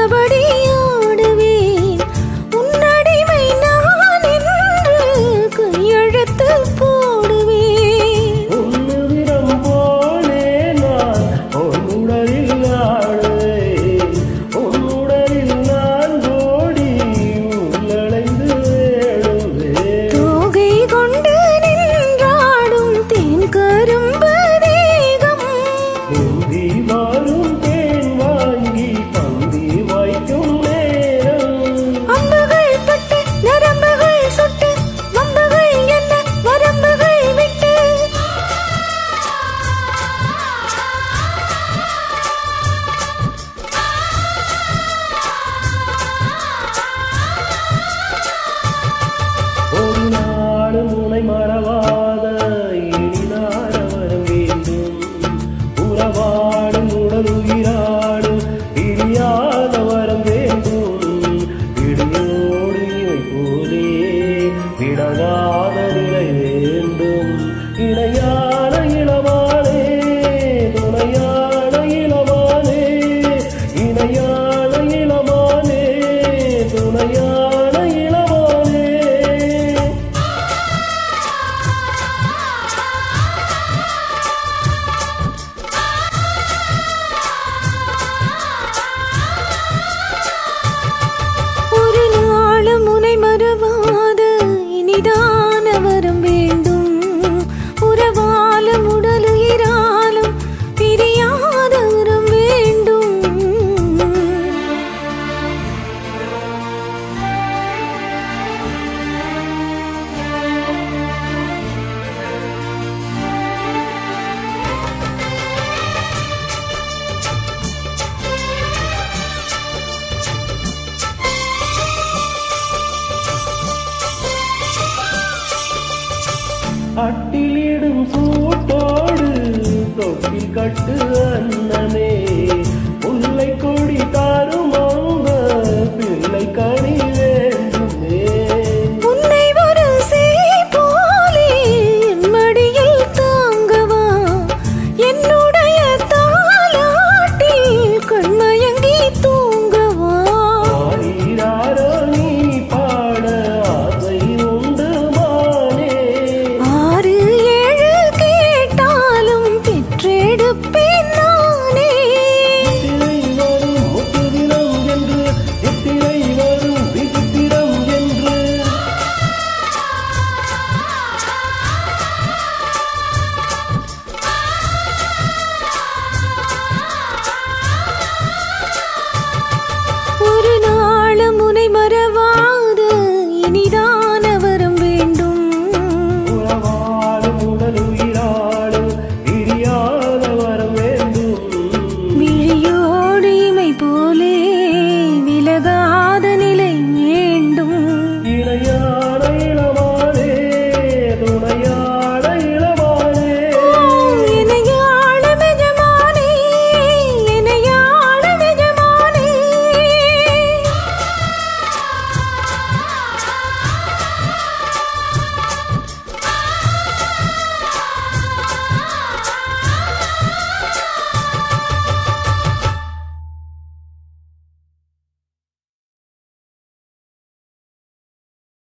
உள்ளபடி ஆடுவேன் உன்னடிமை நான் என்று கையெழுத்து போடுவேன் உன்னுதிரம் போலே நான் உன்னுடலில் ஆடுவேன் உன்னுடலில் நான் ஓடி உள்ளடைந்து வேடுவேன் தோகை கொண்டு நின்றாடும் தேன் கரும்பு தேகம் முந்தி வாரும் தேன் வாங்கி பந்தி வைக்கும் நேரம் அம்புகள் பட்டு நரம்புகள் சுட்டு வம்புகள் என்ன வரம்புகள் விட்டு ஒரு நாடு முனை மறவாத இனிதான வரம் வேண்டும் உறவாடும் உடலுயிராடும் பிரியாத வரம் வேண்டும் இடியோடு இவை போலே விடகாத நிலை வேண்டும் இணையான இளமானே துணையான இளமானே இணையான இளமானே துணையான இளமானே ஒரு நாளும் முனை மறவாத இனிதான வரம் வேண்டும் உறவாலும் உடலுயிராலும் பிரியாத வரம் வேண்டும் அட்டிலிடும் சூட்டோடு தொட்டில் கட்டு அன்னமே முல்லை கொடி தாரும் அந்த பிள்ளை கனி